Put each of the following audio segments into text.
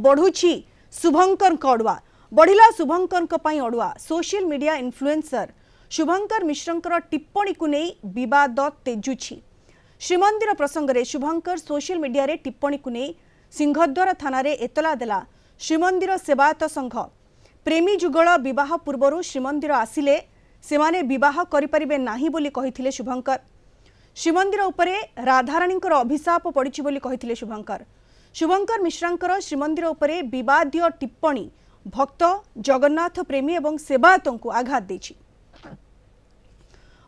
बढ़ुछि शुभंकर अड़ुआ बढ़िला शुभंकर अड़ुआ social media influencer शुभंकर मिश्रंकर टिप्पणी को नहीं विवाद तेजुछि। श्रीमंदिर प्रसंग में शुभंकर सोशल मीडिया रे टिप्पणी को नहीं सिंहद्वार थाना रे एतला देला। श्रीमंदिर सेवायत संघ प्रेमी जुगल विवाह पूर्व श्रीमंदिर आसिले सेमाने विवाह करिपारिबे नाही बोली कहिथिले शुभंकर। श्रीमंदिर उपरे राधाराणींकर अभिशाप पड़िछि बोली कहिथिले शुभंकर। शुभंकर मिश्रांकर श्रीमंदिर उपरे विवादीय टिप्पणी भक्त जगन्नाथ प्रेमी एवं सेवायतों को आघात देछि।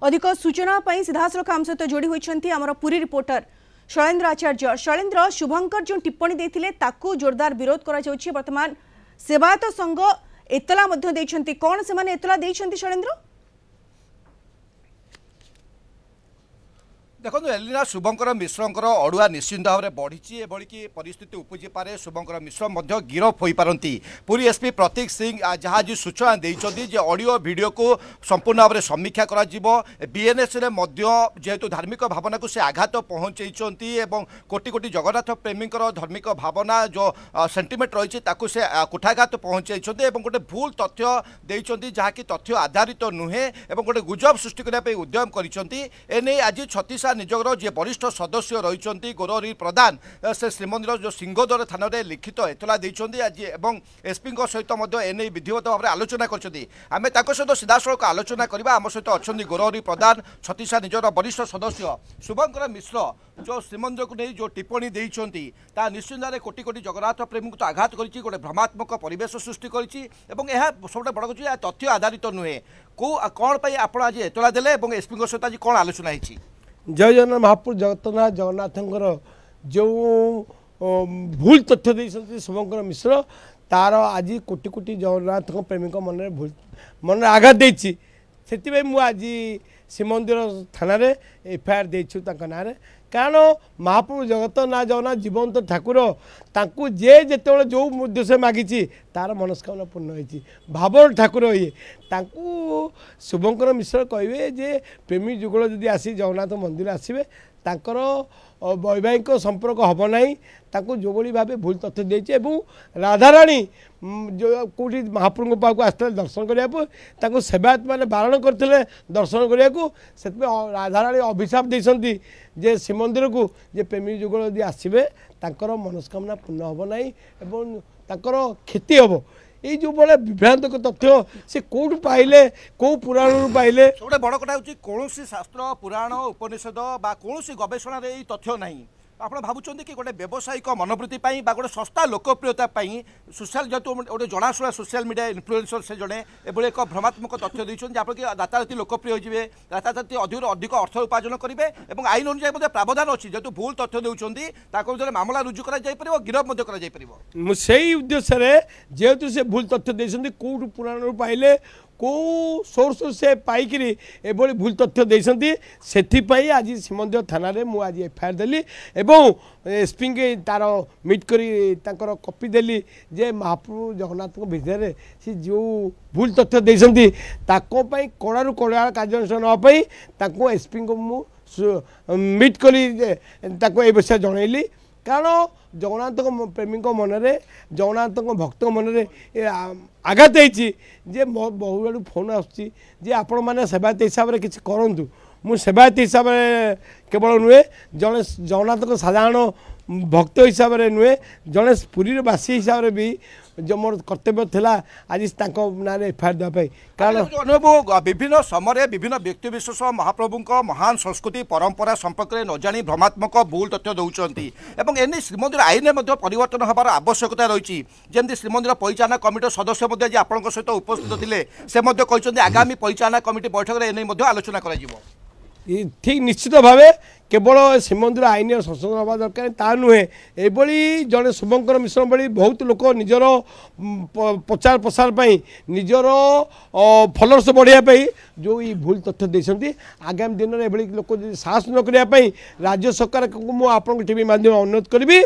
अधिक सूचना सीधासलख आम सहित जोड़ी होती आमर पुरी रिपोर्टर शैलेन्द्र आचार्य। शैलेन्द्र, शुभंकर जो टिप्पणी देथिले ताकू जोरदार विरोध करा जाउछि। वर्तमान सेवायत संघ एतला मध्य देइछन्ति, कोन से माने एतला देइछन्ति शैलेन्द्र? देखो एलिना शुभंकर मिश्रंकर अड़ुआ निश्चिंत भाव में बढ़ी एभली कि परिस्थिति उपजी पारे। शुभंकर मिश्र गिरफ हो पारती। पुरी एसपी प्रतीक सिंह जहाँ जी सूचना देते ऑडियो वीडियो को संपूर्ण भाव में समीक्षा कर बीएनएस जेहेतु धार्मिक भावना को से आघात पहुँचाई कोटी कोटी जगन्नाथ प्रेमी धार्मिक भावना जो सेंटिमेंट रही से कुठाघात पहुँचाई गोटे भूल तथ्य देते जहाँकि तथ्य आधारित नुहे गोटे गुजब सृष्टि करने उद्यम करने आज छत्तीस निजर जी वरिष्ठ सदस्य रही गौरहरी प्रधान से श्रीमंदिर जो सिंहद्वार थाना लिखित एतला देते आज एवं एसपी सहित एने विधिवत भाव में आलोचना करें। सहित सीधासलख आलोचना करवा आम सहित अच्छा गौरहरी प्रधान छत्तीस निजर वरिष्ठ सदस्य शुभंकर मिश्र जो श्रीमंदिर को नहीं जो टिप्पणी देती निश्चित भाव कोटी कोटी जगन्नाथ प्रेमी को तो आघात कर गोटे भ्रमात्मक परिवेश सृष्टि कर सब बड़ कह तथ्य आधारित नुहे कौन आप आज एतला देले एसपी सहित आज कौन आलोचना होती? जय जगन्नाथ महापुर जगन्नाथ जो भूल तथ्य देते शुभंकर मिश्र तार आज कोटी कोटी जगन्नाथ प्रेमी मन भूल मन आघात देती से आज श्रीमंदिर थाना एफआईआर देछु ना कारण महाप्रभु जगन्नाथ जगन्नाथ जीवंत ठाकुर तांकु जे जेते जो उद्देश्य मागिची तार मनस्कामना पूर्ण होती भावर ठाकुर ये तांकु शुभंकर मिश्र कहे जे प्रेमी जुगल जदि आसी जगन्नाथ मंदिर आसबे तांकर वैवाहिक संपर्क हम ना तांकु जो भाव भूल तथ्य देचे राधाराणी जो कौटी महाप्रभु पाक आसते दर्शन करने सेवायत मैंने बारण करते दर्शन करने को राधाराणी अभिशाप देते जे श्रीमंदिर को जे प्रेमी जुगल यदि आसबे तांकर मनस्कामना पूर्ण हम ना एवं तांकर क्षति हम ये जो बड़े विभ्रांतक तथ्य से कौटू पाइले कौ पुराण पाइले सब बड़ कथा हूँ कौन शास्त्र पुराण उपनिषद बा कौन गवेषणा तथ्य ना आप भावुं कि गोटे व्यावसायिक मनोवृत्ति गोटे सस्ता लोकप्रियता सोशल जेहतु गोटे जनाशुना सोशल मीडिया इन्फ्लुएंसर से जड़े एभली एक भ्रमात्मक तथ्य देते जहाँफल कि राताराति लोकप्रिय होते राताराति अधिक अर्थ उपार्जन करेंगे और आईन अनुसार प्रावधान अच्छी जेहतु भूल तथ्य देते मामला रुजु कर गिरफ कर उद्देश्य जेहेतु से भूल तथ्य देते कौटू पुराण पाइले कौ सोर्स से पाइकरी एभली भूल तथ्य देते से आज श्रीमंदिर थाना मुझे एफआईआर देली एवं एसपी के तार मीट कर कॉपी देली जे महाप्रभु जगन्नाथ विषय से जो भूल तथ्य देते कड़ारू कड़ा कार्यानुष्ठान नापी एसपी को मु मीट कर विषय जनइली कारण जगन्नाथ प्रेमी मनरे जगन्नाथ भक्त मनरे आघात होती जे बहु आड़ फोन आसुच्ची जे आपण मैंने सेवायत हिसाब से किसी करूँ मु सेवायत हिसाब से केवल नुहे जड़े जगन्नाथ साधारण भक्त हिसाब से नुहे जड़े पुरी बासी हिसाब से भी जो मोर कर्तव्य थिला आज ना एफआईआर देवाई कारण अनुभव विभिन्न समय विभिन्न व्यक्तिविशेष महाप्रभु महान संस्कृति परंपरा संपर्क में न जानी भ्रमात्मक भूल तथ्य दौरान एवं एने श्रीमंदिर आईन में परिवर्तन होबार आवश्यकता रही जमी श्रीमंदिर परिचालना कमिटी सदस्य आज आपण सहित उपस्थित थे से आगामी परिचालना कमिटी बैठक में आलोचना कर ठीक निश्चित भाव केवल श्रीमंदिर आईन संशोधन हवा दरकार ता नुहे एभली जड़े शुभंकर मिश्र भली बहुत लोक निजर प्रचार प्रसार निजर फलोअर्स बढ़ाई जो ये भूल तथ्य देते आगामी दिन में एभली लोक साहस न करने राज्य सरकार को आपन टीवी माध्यम अनुरोध करी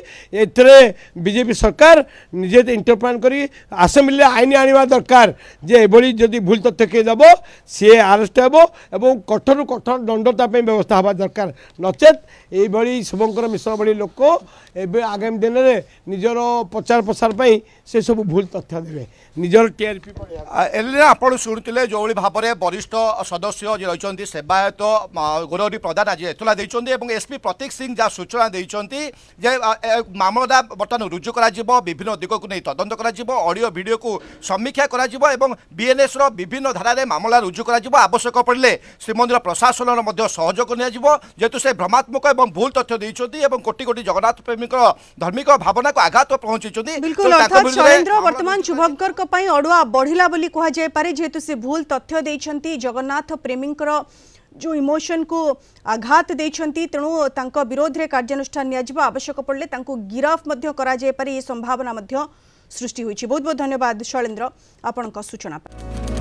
बीजेपी सरकार निजे इंटरप्रेन कर आसेम्बली आईन आने दरकार जे एभली जदि भूल तथ्य किए दब सी अरेस्ट हे कठोर कठोर दंडता व्यवस्था हवा दरकार न नचेत ये शुभंकर मिश्र भली लोक एवं आगामी दिन में निजर प्रचार प्रसार से सब भूल तथ्य देवे निजर टीआरपी एलिना आपण शुणुते जो भाव में वरिष्ठ सदस्य रही सेवायत गौरवरी प्रधान आज एतला देते एसपी प्रतीक सिंह जहाँ सूचना देते मामला बर्तमान रुजु कर विभिन्न दिग को नहीं तदंत कर ऑडियो वीडियो को समीक्षा कर बीएनएस विभिन्न धारा मामला रुजु कर आवश्यक पड़े श्रीमंदिर प्रशासन सहयोग जेहेतु से भ्रमात्मक और भूल तथ्य देते कोटी कोटी जगन्नाथ प्रेमी धार्मिक भावना को आघात पहुंची बिल्कुल अर्थात शैलेंद्र वर्तमान शुभंकर अड़ुआ बढ़िला बोली कह जाय पारे जेहेतु से भूल तथ्य देछंती जगन्नाथ प्रेमी जो इमोशन को आघात देछंती तेणु तांको विरोध रे कार्यानुष्ठान नियाजिबा आवश्यक पड़ले तांको गिरफ मध्य करा जाय पारे ये संभावना मध्य सृष्टि होईछि। बहुत बहुत धन्यवाद शैलेंद्र आपनका सूचना पर।